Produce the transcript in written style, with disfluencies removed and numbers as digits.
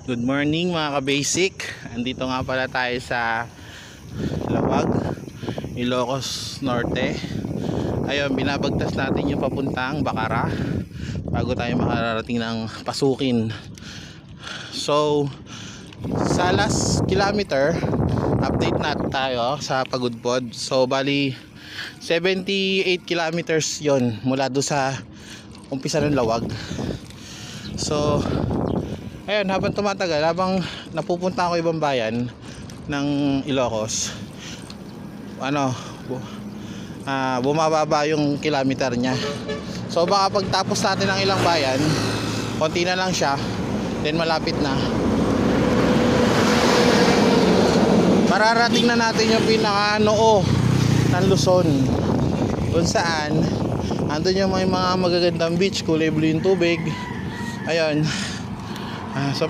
Good morning mga ka-basic. Andito nga pala tayo sa Lawag, Ilocos Norte. Ayun, binabagtas natin yung papuntang Bacara bago tayo makarating ng Pasukin. So, sa last kilometer, update natin tayo sa Pagudpod. So, bali 78 kilometers yon mula do sa umpisa ng Lawag. So, ayun, habang tumatagal, habang napupunta ako ibang bayan ng Ilocos, bumababa yung kilometer niya. So baka pagtapos natin ng ilang bayan, konti na lang siya, then malapit na. Mararating na natin yung pinaka-noo ng Luzon, kung saan andun yung mga magagandang beach, kulay blue yung tubig. Ayun. So